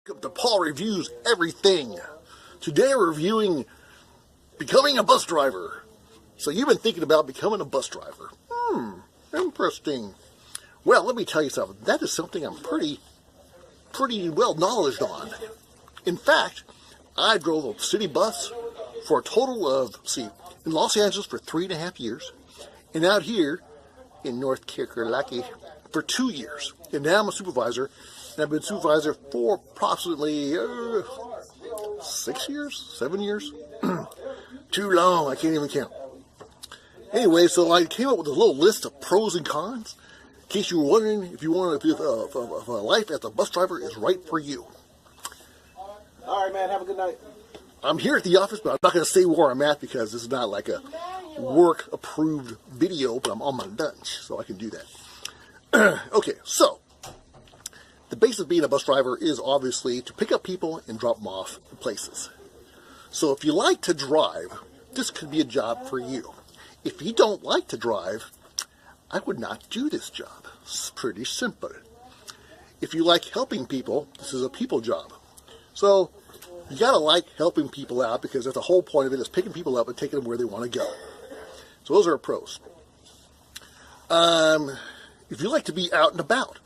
Welcome to Paul Reviews Everything. Today we're reviewing becoming a bus driver. So you've been thinking about becoming a bus driver. Interesting. Well, let me tell you something. That is something I'm pretty well knowledgeable on. In fact, I drove a city bus for a total of, in Los Angeles for 3.5 years, and out here in North Carolina for 2 years. And now I'm a supervisor, and I've been supervisor for approximately 6 years, 7 years. Too long, I can't even count. Anyway, so I came up with a little list of pros and cons, in case you were wondering if a life as a bus driver is right for you. All right, man. Have a good night. I'm here at the office, but I'm not going to say where I'm at because this is not like a work-approved video, but I'm on my lunch, so I can do that. Okay, so the base of being a bus driver is obviously to pick up people and drop them off in places. So if you like to drive, this could be a job for you. If you don't like to drive, I would not do this job. It's pretty simple. If you like helping people, this is a people job. So you gotta like helping people out because that's the whole point of it, is picking people up and taking them where they want to go. So those are pros. If you like to be out and about,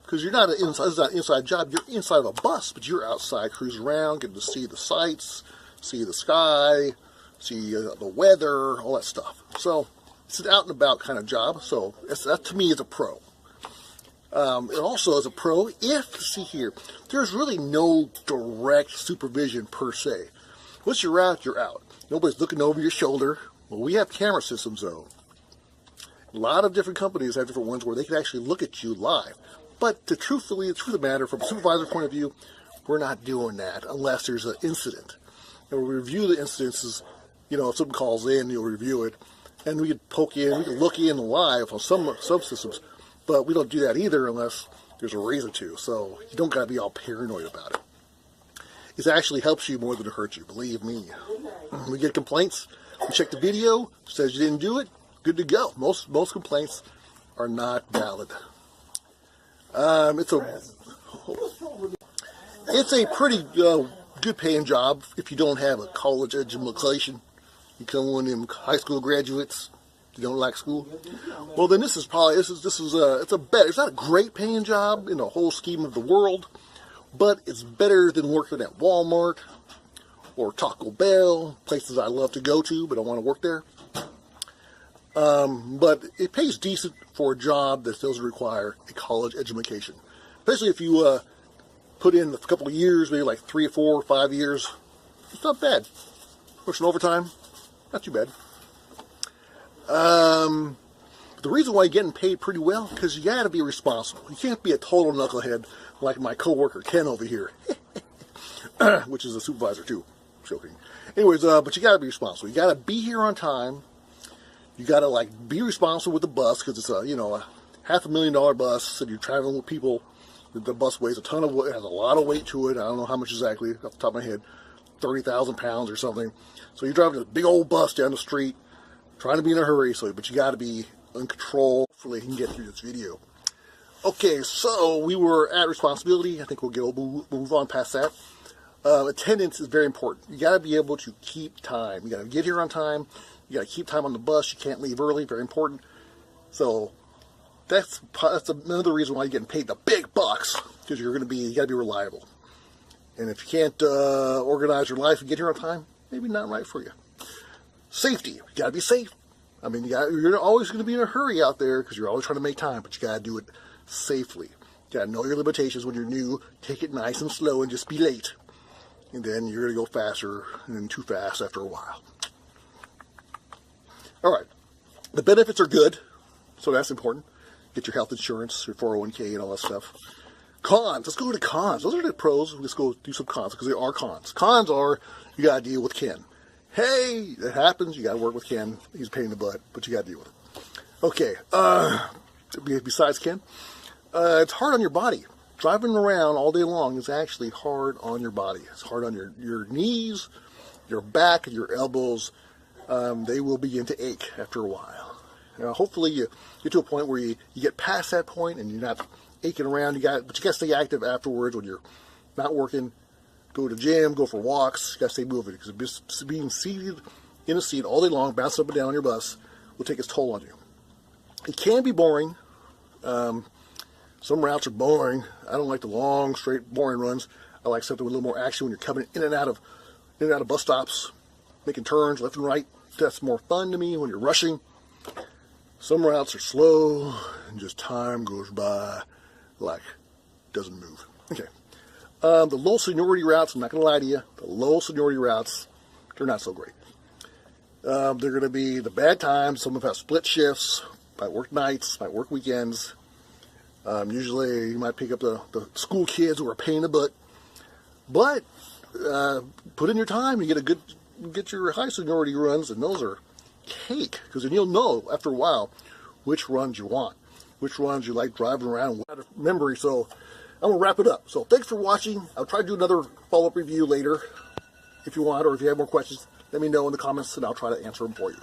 because you're not this is not an inside job, you're inside of a bus, but you're outside cruising around, getting to see the sights, see the sky, see the weather, all that stuff. So it's an out and about kind of job. So that to me is a pro. It also is a pro if, see here, there's really no direct supervision per se. Once you're out, you're out. Nobody's looking over your shoulder. Well, we have camera systems though. A lot of different companies have different ones where they can actually look at you live. But the truth of the matter, from a supervisor point of view, we're not doing that unless there's an incident. And we review the incidences. You know, if something calls in, you'll review it. And we can poke in, we can look in live on some systems. But we don't do that either unless there's a reason to. So you don't got to be all paranoid about it. It actually helps you more than it hurts you, believe me. We get complaints, we check the video, says you didn't do it, good to go. Most complaints are not valid. It's a pretty good paying job if you don't have a college education. You come one of them high school graduates. You don't like school, well then it's not a great paying job in the whole scheme of the world, but it's better than working at Walmart or Taco Bell, places I love to go to but don't want to work there. But it pays decent for a job that doesn't require a college education, especially if you put in a couple of years, maybe like 3 or 4 or 5 years. It's not bad. Working overtime, not too bad. The reason why you're getting paid pretty well, because you got to be responsible. You can't be a total knucklehead like my coworker Ken over here, which is a supervisor too. Joking. Anyways, but you got to be responsible. You got to be here on time. You got to be responsible with the bus because it's a $500,000 bus, and you're traveling with people. The bus weighs a ton of weight, has a lot of weight to it. I don't know how much exactly off the top of my head, 30,000 pounds or something. So you're driving a big old bus down the street, trying to be in a hurry, but you got to be in control. Hopefully, you can get through this video. Okay, so we were at responsibility. I think we'll move on past that. Attendance is very important. You got to be able to keep time. You got to get here on time. You got to keep time on the bus. You can't leave early. Very important. So that's another reason why you're getting paid the big bucks, because you got to be reliable. And if you can't organize your life and get here on time, maybe not right for you. Safety. You got to be safe. I mean, you're always going to be in a hurry out there because you're always trying to make time, but you got to do it safely. You got to know your limitations when you're new. Take it nice and slow and just be late. And then you're going to go faster and then too fast after a while. All right. The benefits are good, so that's important. Get your health insurance, your 401k, and all that stuff. Cons. Let's go to cons. Those are the pros. Let's go do some cons because there are cons. Cons are you got to deal with Ken. Hey, it happens. You got to work with Ken. He's a pain in the butt, but you got to deal with it. Okay. Besides Ken, it's hard on your body. Driving around all day long is actually hard on your body. It's hard on your knees, your back, and your elbows. They will begin to ache after a while. Hopefully you get to a point where you get past that point and you're not aching around. But you got to stay active afterwards when you're not working, go to the gym, go for walks. You gotta stay moving because being seated in a seat all day long, bouncing up and down on your bus, will take its toll on you. It can be boring. Some routes are boring. I don't like the long, straight, boring runs. I like something with a little more action when you're coming in and out of bus stops, making turns left and right. That's more fun to me when you're rushing. Some routes are slow and just time goes by like it doesn't move. Okay. The low seniority routes, I'm not going to lie to you, the low seniority routes, they're not so great. They're going to be the bad times. Some of them have split shifts, might work nights, might work weekends. Usually you might pick up the school kids who are a pain in the butt. But put in your time, you get your high seniority runs, and those are cake, because then you'll know after a while which runs you want, which runs you like driving around out of memory. So I'm going to wrap it up. So thanks for watching. I'll try to do another follow-up review later if you want, or if you have more questions, let me know in the comments and I'll try to answer them for you.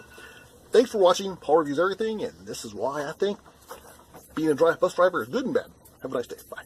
Thanks for watching. Paul Reviews Everything, and this is why I think being a bus driver is good and bad. Have a nice day. Bye.